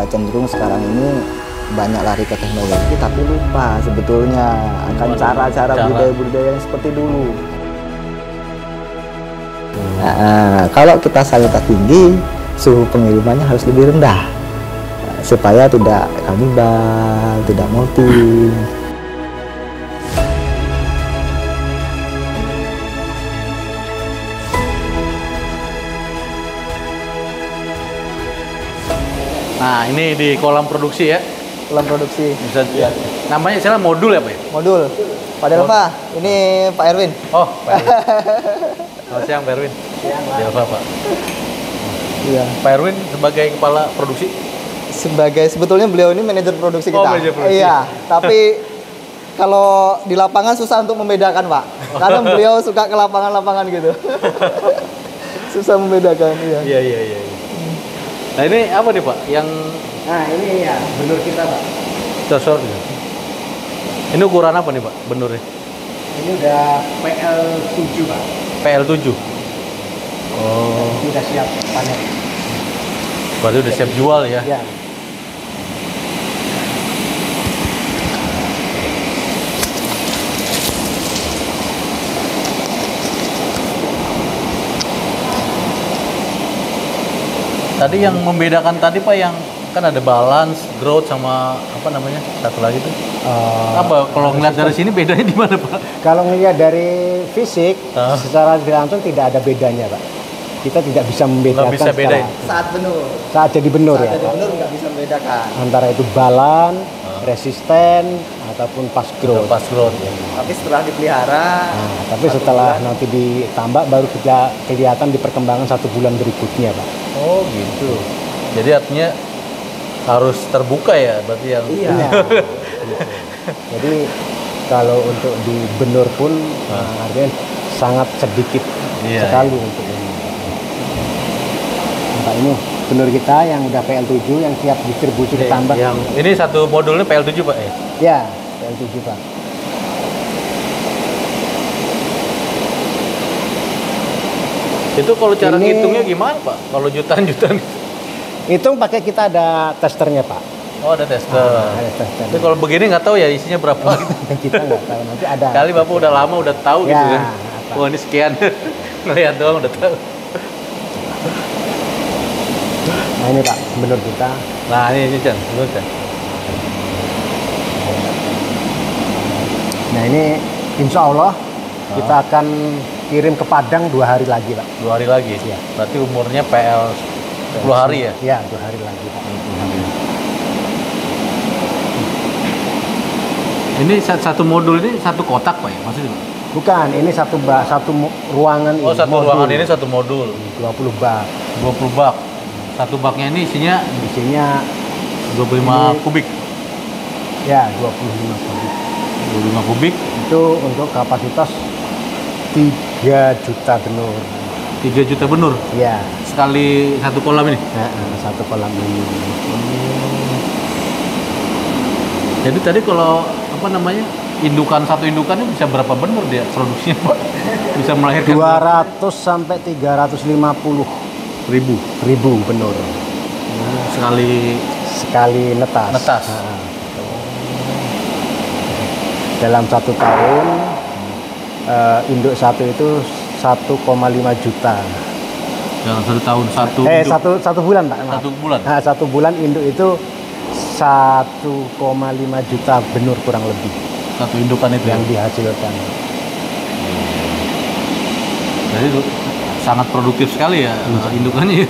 cenderung sekarang ini banyak lari ke teknologi tapi lupa sebetulnya akan cara-cara budidaya yang seperti dulu. Kalau kita salinitas tinggi, suhu pengirimannya harus lebih rendah supaya tidak kanibal, tidak molting. Nah, ini di kolam produksi ya. Kolam produksi. Bisa ya. Namanya istilah modul ya Pak ya? Modul. Pak Delva, ini Pak Erwin. Oh, Pak Erwin. Selamat siang Pak Erwin. Siang Pak. Delva Pak. Iya. Pak Erwin sebagai kepala produksi? Sebetulnya beliau ini manajer produksi kita. Manajer produksi. Iya, tapi kalau di lapangan susah untuk membedakan Pak. Karena beliau suka ke lapangan-lapangan gitu. Susah membedakan, iya. Iya. Nah ini apa nih Pak? Nah ini ya benur kita Pak. Cosor ya. Ini ukuran apa nih Pak benurnya? Ini udah PL7 Pak. PL7? Oh. Ini udah siap panen. Berarti udah siap jual ya? Iya. Tadi yang membedakan tadi Pak yang kan ada balance, growth sama apa namanya satu lagi tuh? Apa kalau ngeliat dari sini bedanya di mana Pak? Kalau ngelihat dari fisik, secara langsung tidak ada bedanya Pak. Kita tidak bisa membedakan. Nggak bisa bedain. Saat benur. Saat jadi benur ya. Saat jadi benur nggak bisa membedakan. Antara itu balan resisten ataupun fast growth. Pas growth. Tapi setelah dipelihara, Nah, tapi setelah nanti ditambak baru kita kelihatan di perkembangan 1 bulan berikutnya, Pak. Oh gitu. Jadi artinya harus terbuka ya, berarti yang Iya. Iya. Jadi kalau untuk di benur pun artinya sangat sedikit Iya, sekali untuk ini. Nah, ini benur kita yang udah PL7 yang siap distribusi ke tambak. yang ini satu modulnya PL7 Pak ya? Ya, PL7, Pak. Itu kalau cara Ini- ngitungnya gimana Pak? Kalau jutaan-jutaan? Hitung pakai kita ada testernya, Pak. Oh ada tester. Ada tester. Tapi kalau begini nggak tahu ya isinya berapa gitu. Kita nggak tahu, nanti ada. Kali Bapak udah lama udah tahu gitu Ya, kan. apa. Wah ini sekian. Ngeliat doang udah tahu. Nah ini Pak, benur kita. Nah ini Chan, dulu Chan. Nah ini insya Allah kita akan kirim ke Padang 2 hari lagi, Pak. 2 hari lagi. Iya. Berarti umurnya PL 10 hari ya? Iya, 2 hari lagi, Pak. Ini satu modul ini satu kotak Pak ya? Maksudnya? Bukan, ini satu ruangan Oh ini. satu modul. ruangan ini satu modul. 20 bak. 20 bak. Satu baknya ini isinya Isinya 25 Ini- kubik. ya 25 kubik. 25 kubik, Itu untuk kapasitas 3 juta benur. 3 juta benur. Ya, Sekali satu kolam ini. satu kolam ini. Jadi tadi kalau apa namanya satu indukannya bisa berapa benur dia produksinya Pak? Bisa melahirkan 200 sampai 350 ribu ribu benur sekali sekali netas. netas. Nah, dalam 1 tahun induk satu itu 1,5 juta. Dalam 1 tahun satu induk. Satu bulan Pak. maaf. 1 bulan. Nah, 1 bulan induk itu 1,5 juta benur kurang lebih Satu indukan itu yang ya. dihasilkan. Jadi sangat produktif sekali ya indukannya.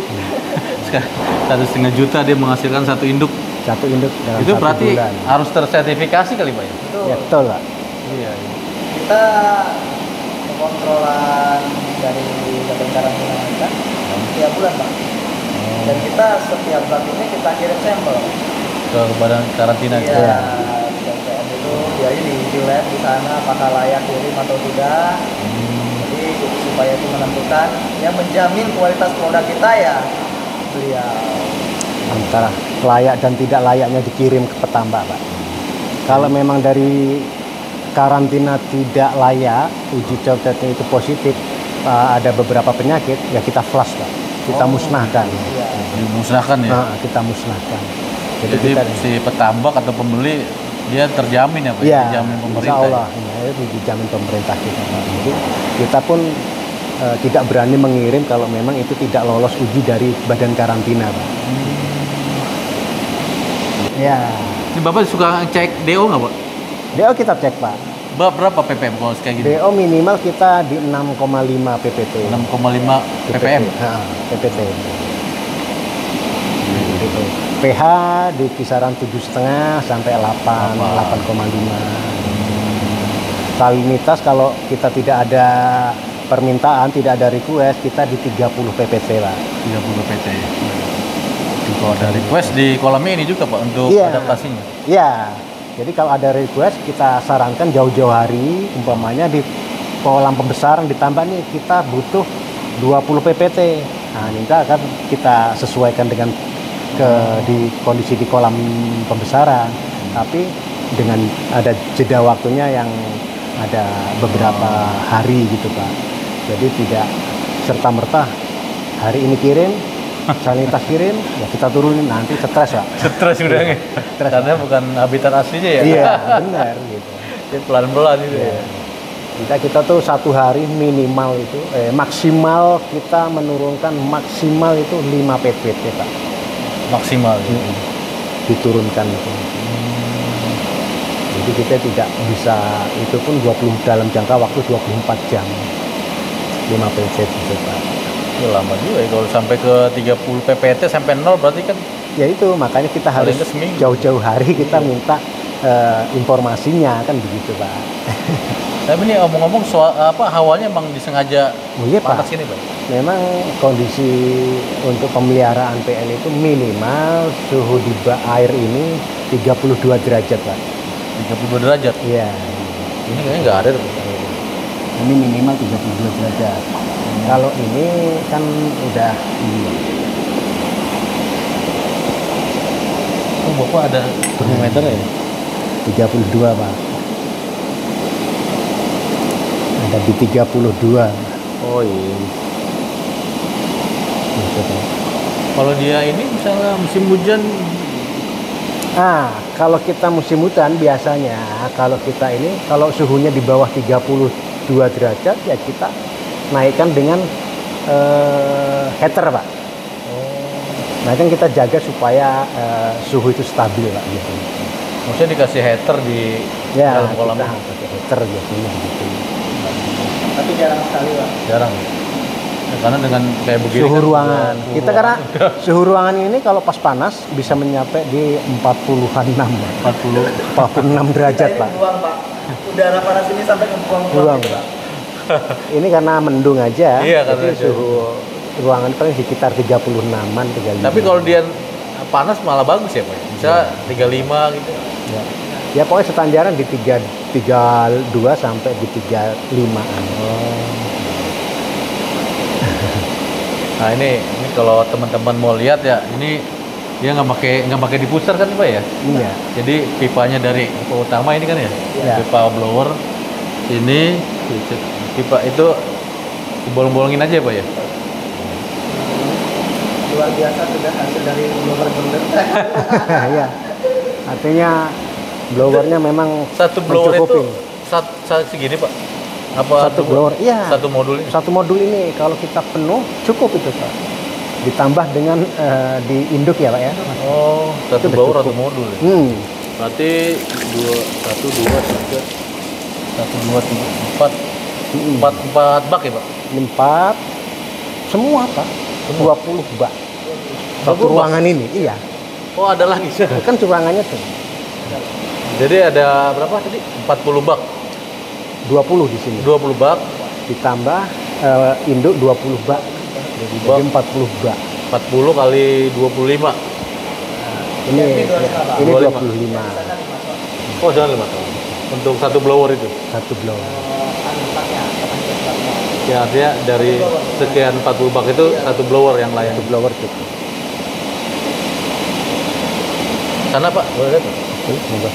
1,5 juta dia menghasilkan satu induk. Satu induk dalam Itu 1 berarti bulan. harus tersertifikasi kali Pak ya? Ya, betul Pak. Iya. kita pengontrolan dari badan karantina kita setiap bulan Pak. Dan kita setiap bulannya kita kirim sampel. Ke badan karantina. Iya. Iya. Dan PM itu dia di lab di sana apakah layak kirim atau tidak. Jadi supaya itu menentukan yang menjamin kualitas produk kita ya beliau. Antara layak dan tidak layaknya dikirim ke petambak Pak. Kalau memang dari karantina tidak layak, uji cobatnya itu positif, ada beberapa penyakit, ya kita flush Pak. Kita musnahkan. Iya. Dimusnahkan ya. Nah, kita musnahkan. Jadi Jadi kita si petambak atau pembeli dia terjamin ya Pak? ya, Terjamin insya pemerintah. Allah, ya, itu dijamin pemerintah kita. Pak. Jadi kita pun tidak berani mengirim kalau memang itu tidak lolos uji dari badan karantina Pak. Ya, Ini Bapak suka cek DO nggak Pak? DO kita cek Pak. Berapa ppm kalau kayak gini? DO minimal kita di 6,5 PPT. 6,5 ppm. Nah, PPT. Gitu. pH di kisaran 7,5 sampai 8,5. Salinitas kalau kita tidak ada permintaan, tidak ada request, kita di 30 PPT lah. 30 pt. Kalau ada request di kolamnya ini juga Pak untuk Iya. adaptasinya. Iya. Jadi kalau ada request kita sarankan jauh-jauh hari, umpamanya di kolam pembesaran ditambah nih kita butuh 20 PPT. Nah, ini akan kita sesuaikan dengan di kondisi di kolam pembesaran. Tapi dengan ada jeda waktunya yang ada beberapa hari gitu Pak. Jadi tidak serta-merta hari ini kirim, salinitas kirim, ya kita turunin nanti stres Pak. Stres udah nggak? Karena bukan habitat aslinya ya. Iya, benar gitu. Jadi pelan-pelan itu ya. Kita tuh 1 hari minimal itu maksimal kita menurunkan maksimal itu 5 PPT Pak. Maksimal. Ya. Diturunkan itu. Jadi kita tidak bisa itu pun dalam jangka waktu 24 jam. 5 PPT itu Pak. Ya, lama juga ya kalau sampai ke 30 ppt sampai 0 berarti kan Ya itu makanya kita Paling harus ke seminggu. jauh-jauh hari kita minta informasinya kan begitu Pak. Tapi ini omong-omong soal hawanya emang disengaja Oh, iya, panas Pak. ini Pak? Memang kondisi untuk pemeliharaan PL itu minimal suhu di air ini 32 derajat Pak. 32 derajat? Iya. Ini kayaknya nggak ada tuh. Ini minimal 32 derajat. Kalau ini kan udah Oh, Bapak ada termometer ya? 32 Pak. Ada di 32. Oh iya. Gitu, Pak. Kalau dia ini misalnya musim hujan, Kalau kita musim hujan biasanya kalau kita ini kalau suhunya di bawah 32 derajat ya kita naikkan dengan heater Pak. Nah kan kita jaga supaya suhu itu stabil Pak gitu. maksudnya dikasih heater di dalam kolam kita ini? pakai heater biasanya begitu. Tapi jarang sekali Pak. Jarang. Ya, karena dengan kayak begini Suhu kan ruangan. suhu Kita ruangan karena suhu ruangan ini kalau pas panas bisa mencapai di 40-an 46 derajat Pak. Buang Pak. Udara panas ini sampai ke Buang buang-buang. Pak. Ini karena mendung aja. Iya, karena jadi aja. suhu ruangan paling sekitar 36-an 35. Tapi kalau dia panas malah bagus ya Pak? Bisa 35 gitu. ya pokoknya setanjaran di 32 sampai di 35-an. Nah ini kalau teman-teman mau lihat ya, ini dia nggak pakai diffuser kan Pak ya? Iya. Jadi pipanya dari pipa utama ini kan ya? Iya. Pipa blower ini pipa itu bolong-bolongin aja ya Pak ya? Luar biasa sudah hasil dari blower bundar. Ya. Artinya blowernya memang Satu blower itu mencukupi. segini Pak? Apa Satu blower, iya. Satu modul ini? Satu modul ini kalau kita penuh cukup itu Pak. Ditambah dengan di induk ya Pak ya. Oh, satu Itu udah blower cukup. atau modul ya? Hmm. Berarti 1, 2, 3, 1, 2, 3, 4 4 bak ya Pak? 4 semua Pak. 20 bak. Satu 20 bak? ruangan ini, iya. Oh ada lagi. Kan ruangannya tuh Jadi ada berapa tadi? 40 bak. 20 di sini. 20 bak, Ditambah induk 20 bak. bak. Jadi 40 bak. 40 kali 25. Ini 25. 25. Oh jangan 5 tahun. Untuk satu blower itu. Satu blower. Ya artinya dari sekian 40 bak itu satu blower yang lain. Satu blower cukup. Sana Pak, boleh lihat Pak? Monggo.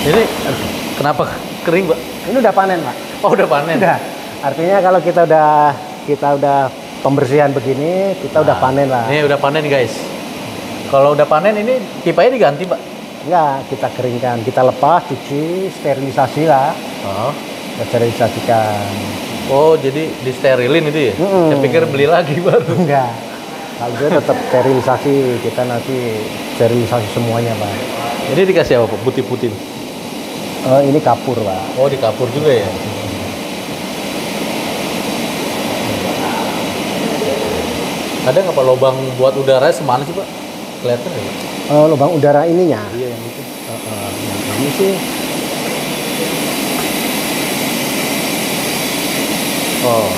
Ini kenapa kering Pak? Ini udah panen Pak. Oh udah panen. Udah. Artinya kalau kita udah pembersihan begini, kita udah panen lah. Ini udah panen guys. Kalau udah panen ini pipanya diganti Pak? Ya, kita keringkan, kita lepas, cuci, sterilisasi lah. Oh. Kita sterilisasikan. Oh jadi disterilin itu ya? Mm-mm. Saya pikir beli lagi baru. Enggak. Kalau dia tetap sterilisasi, kita nanti sterilisasi semuanya Pak. Ini dikasih apa Pak? Putih-putih. Ini kapur Pak. Oh di kapur juga ya? Ada nggak Pak lubang buat udara semana sih Pak? Kelihatan nggak Pak? Lubang udara ininya. Iya yang itu. Yang ini sih Oh,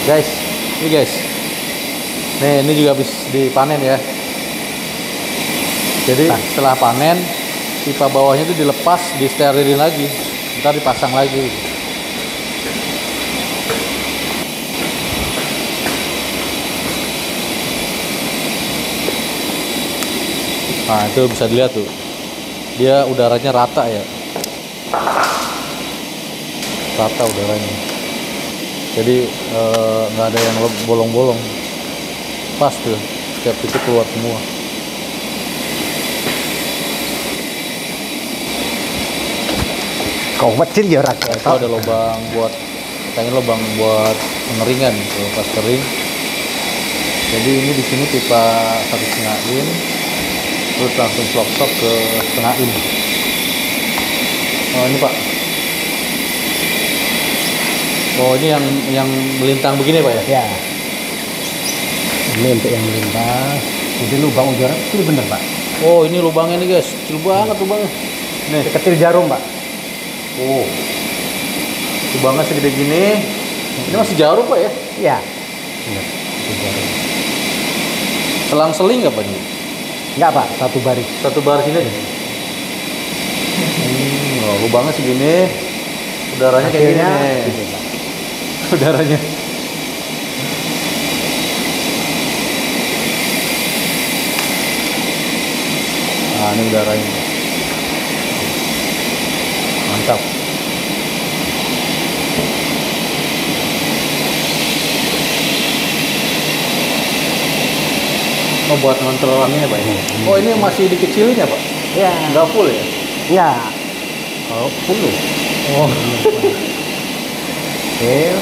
guys, ini guys. Nih ini juga habis dipanen ya. Jadi setelah panen, pipa bawahnya itu dilepas, disterilin lagi, ntar dipasang lagi. Nah itu bisa dilihat tuh, dia udaranya rata ya, rata udaranya. Jadi nggak ada yang bolong-bolong, pas tuh, setiap itu keluar semua. kau kecil ya rak. Itu ada lubang buat, katanya lubang buat pengeringan kalau pas kering. Jadi ini di sini pipa 1,5 in, terus langsung flop ke 1,5 in. Oh ini Pak. Oh ini yang melintang begini Pak ya? Ya. Ini untuk yang melintas. Jadi lubang udara itu bener Pak. Oh, ini lubangnya nih guys, kecil banget lubangnya. Nih, Kecil jarum, Pak. oh, lubangnya segede gini. Ini masih jarum Pak ya? Iya. Benar, kecil jarum. Selang-seling nggak Pak ini? Enggak, Pak, satu baris. Satu baris ini aja. Oh, lubangnya segini, udaranya kayak gini Hasilnya nih. gitu, Pak. Udaranya. Nah, ini udaranya. Mantap. Oh, buat ngontrolannya Pak ini. Oh, ini masih dikecilin ya Pak? Iya. Nggak full ya? Iya. Oh, full loh. Oh. Kecil.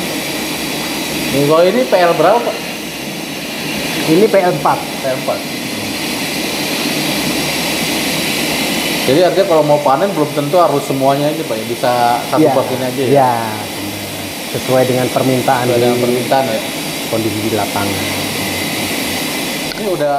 Nih, kalau ini PL berapa Pak? Ini PL4. PL4. Jadi artinya kalau mau panen belum tentu harus semuanya aja Pak ya? Bisa satu Iya. bak ini aja ya? Iya. Sesuai dengan permintaan Sesuai dengan di permintaan ya? kondisi di lapangan. Ini udah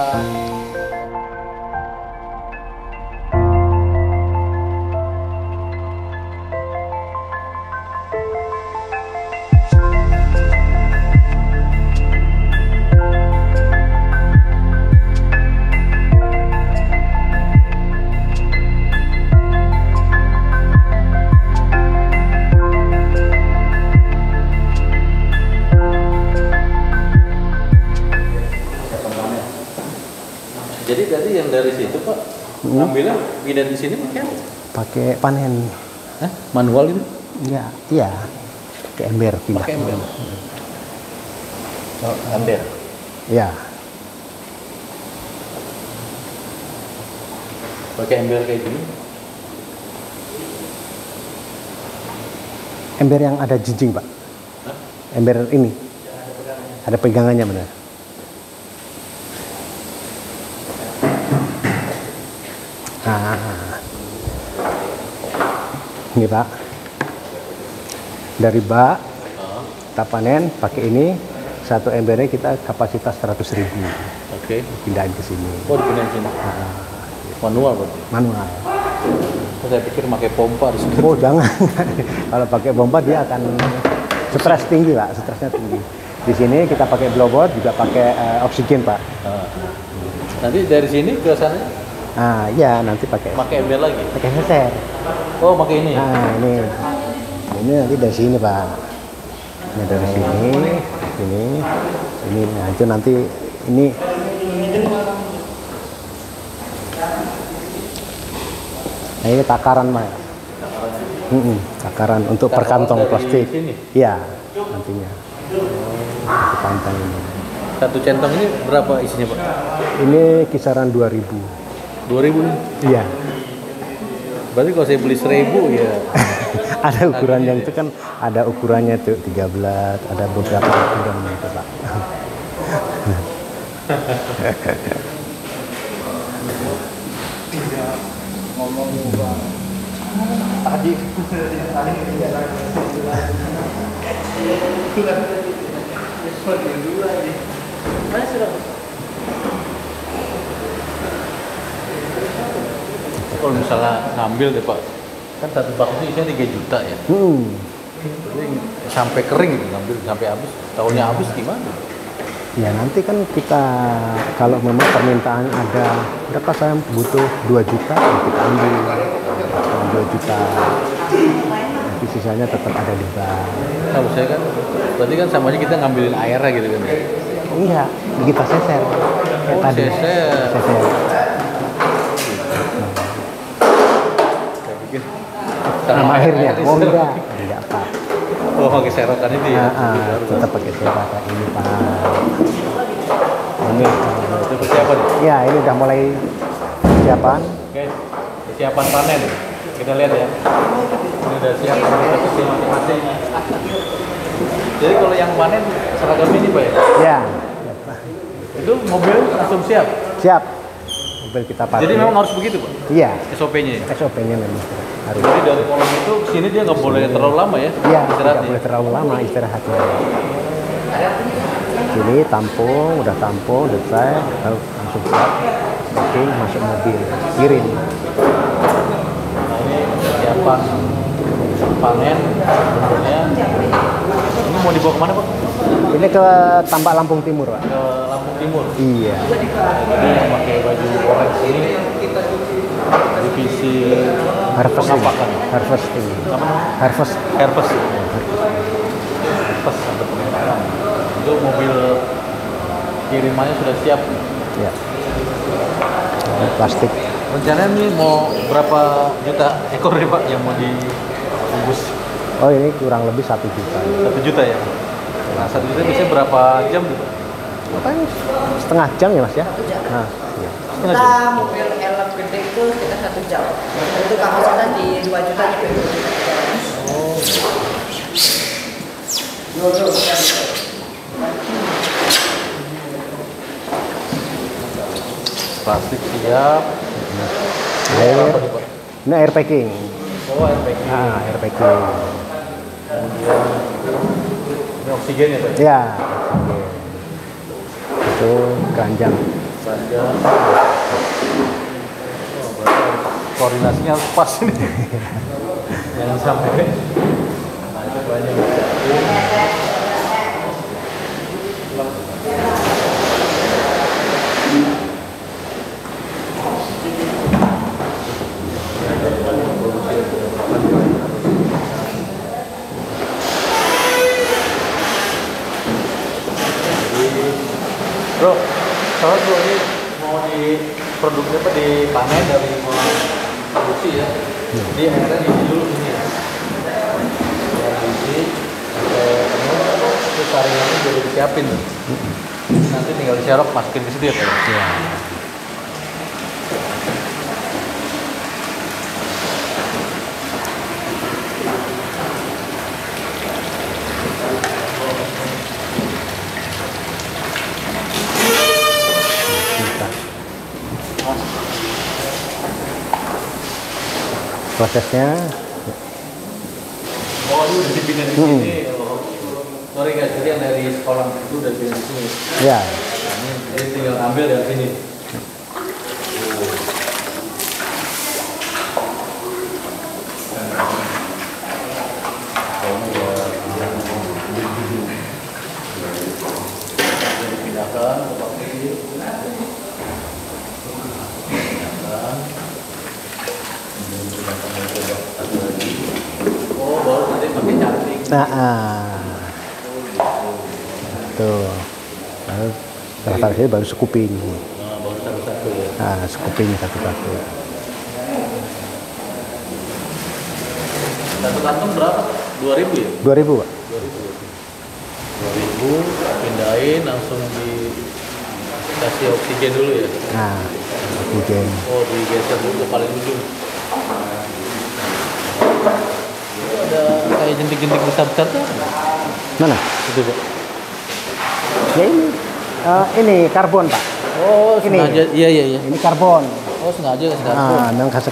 jadi tadi yang dari situ Pak ngambilnya pindah di sini pakai apa? Pakai panen. Hah? Manual itu? Iya. Iya. Pakai ember pindah. Pakai ember. Oh, ember. Iya. Pakai ember kayak gini. Ember yang ada jinjing, Pak. Hah? Ember ini. Ada pegangannya benar. Nah. Ini, Pak. Dari bak Oh, kita panen pakai ini, satu embernya kita kapasitas 100.000. oke. Pindahin ke sini. Oh, dipindahin sini. Manual berarti. Manual. Oh, saya pikir pakai pompa di sini. Oh, jangan. Kalau pakai pompa dia akan stres tinggi, Pak. Stresnya tinggi. Di sini kita pakai blowboard, juga pakai oksigen, Pak. Nah. Nanti dari sini ke sana Nah, iya nanti pakai ember lagi. pakai seser. Oh, pakai ini. Nah, ini nanti dari sini, Pak. Ini dari sini, ini. Nah, itu nanti ini. Nah, ini takaran, Pak. Takaran untuk per Takaran kantong dari plastik. sini? Iya, nantinya. Satu kantong ini. Satu centong ini berapa isinya Pak? Ini kisaran 2.000. 2.000 nih. Iya. Berarti kalau saya beli 1.000 ya. Ada ukurannya itu kan, ada ukurannya tuh 13, ada beberapa ukuran itu, Pak. Kalau misalnya ngambil deh Pak, kan satu bak itu isinya 3 juta ya. Jadi sampai kering gitu, ngambil sampai habis, tahunnya habis gimana? Ya nanti kan kita, kalau memang permintaan ada, berapa saya butuh 2 juta, ya kita ambil 2 juta. Nanti sisanya tetap ada di bank. Nah, saya kan, berarti kan sama aja kita ngambilin airnya gitu kan. Enggak, kita seser. Kayak Oh, tadi. seser. Seser. Saya pikir Sama airnya. air Oh diserap. enggak, Pak. Oh, pakai serokan ini ya. Tetap pakai serokan ini, Pak. Ini, Itu persiapan. ya ini udah mulai persiapan. Oke, persiapan panen. Kita lihat ya. Ini udah siap kita kecil masing-masing. Jadi kalau yang panen seragam ini Pak ya? Ya, Itu mobil langsung siap. siap. Mobil kita pakai. Jadi memang harus begitu Pak? Iya, SOP-nya ya? SOP-nya memang harus. Jadi dari kolom itu ke sini dia nggak boleh terlalu lama ya? Iya, tidak Istirahatnya. boleh terlalu lama istirahatnya. Sini tampung, udah selesai, lalu langsung siap. packing, masuk mobil, kirim. Nah, ini persiapan panen sebenarnya. Ini mau dibawa kemana Pak? Ini ke Tambak Lampung Timur, Pak. Ke Lampung Timur. Iya. Jadi yang pakai baju orange ini divisi Harvesting. pengapakan. Harvesting. Apa namanya? Harvest. Harvest. Harvest sampai pengenalan. Itu mobil kirimannya sudah siap. Ya. Plastik. Rencananya nih mau berapa juta ekor nih Pak yang mau dibungkus? Oh, ini kurang lebih 1 juta. 1 juta ya? Nah, 1 juta biasanya berapa jam nih Pak? Kan setengah jam ya, Mas ya? Nah, iya. Setengah Kita jam? mobil elep gede itu sekitar 1 jam. Itu kapasitas di 2 juta nyampe 2 juta. Plastik siap. Air. Apa nih Pak? Ini air packing. Oh, air packing. Ah, air packing. Kemudian ini oksigen ya Pak? Ya. Itu keranjang. Saja. Koordinasinya harus pas nih. Jangan sampai banyak. Bro, soalnya bro ini mau di produknya apa dipanen dari mau produksi ya. Jadi akhirnya diisi dulu ini ya. Diisi sampai penuh, terus saringannya udah disiapin. Nanti tinggal diserok masukin ke situ ya Pak. Ya. Prosesnya Oh, ini udah dipindah di sini. Oh. Sorry guys, jadi yang dari sekolah itu udah dipindah di sini. ya Nah, ini jadi tinggal ambil dari sini. Dipindahkan ke pabrik. Oh, baru nanti pakai cantik. tuh. Lalu setelah itu baru scooping. Nah, baru satu-satu ya. Nah, scooping satu-satu. Satu kantong berapa? 2.000 ya? 2.000, Pak. 2.000 pindahin langsung dikasih oksigen dulu ya. Nah, oksigen. Oh, digeser dulu ke paling ujung. Itu ada kayak jentik-jentik besar-besar tuh. Mana? Itu Pak. Ya ini karbon, Pak. Oh, Ini. sengaja. Iya. Ini karbon. Oh, sengaja kasih karbon. Nah, memang kasih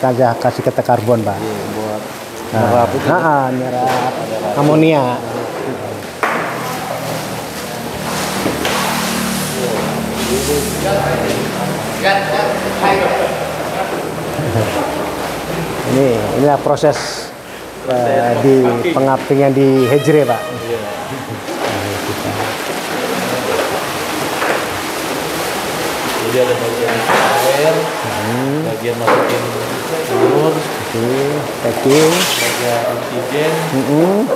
kita karbon, Pak. Iya, buat Nah, nyerap itu. nyerap amonia. Inilah proses di pengapingan di Hejre, Pak. Iya. Jadi ada bagian air, bagian masukin telur, Packing, bagian oksigen,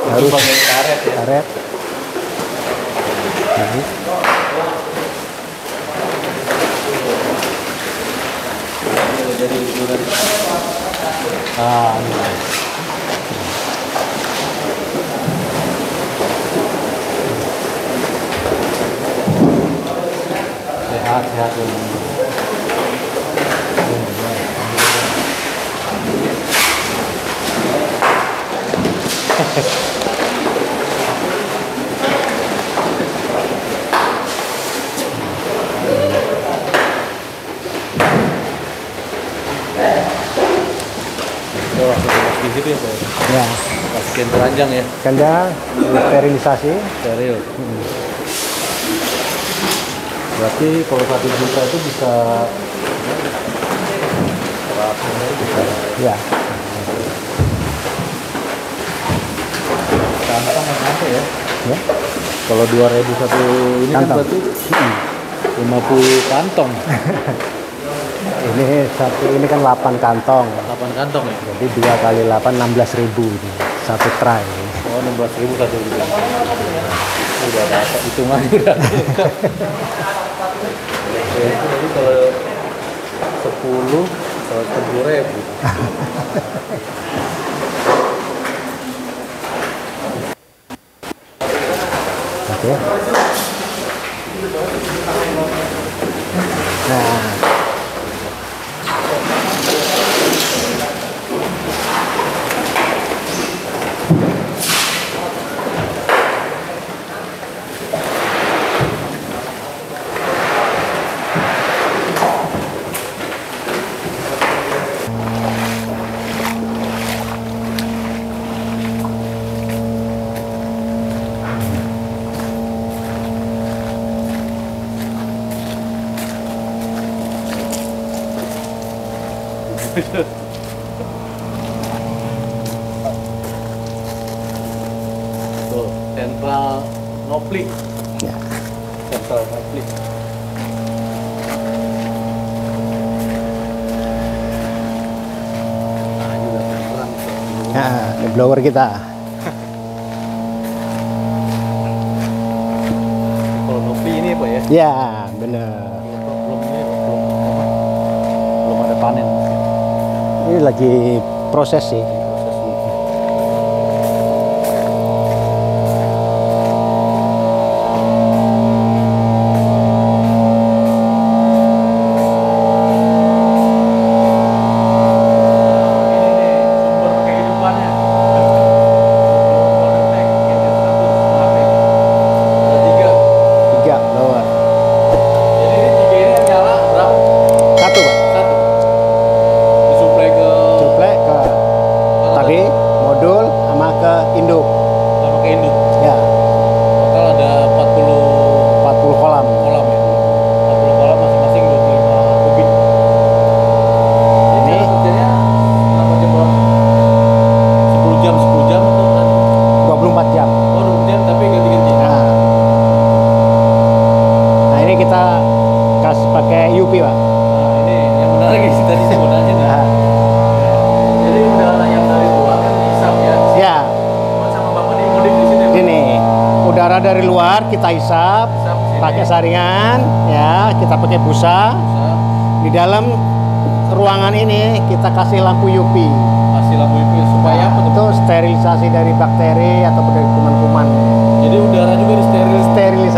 harus bagian karet ya. karet. Jadi udah ini. Sehat dulu. Oh, di situ ya Pak? Ya, Masukin keranjang ya? kandang sterilisasi. Steril. Berarti kalau 1 juta itu bisa Ya. Kantong apa ya? Ya. Kalau 2.000 satu ini kan Kantong. berarti 50 kantong. Ini kan 8 kantong. 8 kantong ya? Jadi 2 kali 8 16.000 ini. Satu tray. Oh, 16.000 satu bulan. Udah dapat hitungannya udah. Jadi kalau 10 kalau 10.000. Oke. Nah. Tuh, sentral noplik. Ya. Sentral noplik. Nah, ini udah terang. Nah, ini blower kita. Kalau noplik ini apa ya? Ya, bener. Belum ada panen. Ini lagi proses sih. Sumber kehidupannya. Tiga blower. Jadi ini tiga ini yang nyala berapa? Satu, Pak. Satu. Disuplai ke Suplai ke tadi modul sama ke induk. sama ke induk. Ya, Total ada 40 40 kolam. kolam ya. 40 kolam masing-masing 25 kubik. Ini Cara kerjanya berapa jam berapa? 10 jam atau kan? 24 jam. Oh 20 jam tapi ganti-ganti. Nah. Nah, ini kita kasih pakai UP, Pak. Nah ini yang menarik sih tadi saya mau nanya nih. Nah, Jadi udara yang dari luar kan dihisap ya. ya, Cuma sama bapak dimodif di sini. Pak. ini udara dari luar kita hisap Hisap di sini. pakai saringan, ya, kita pakai busa. Bisa Di dalam ruangan ini kita kasih lampu UV. kasih lampu itu supaya apa tuh? Itu sterilisasi dari bakteri atau dari kuman-kuman. Jadi udara juga disteril. Sterilisasi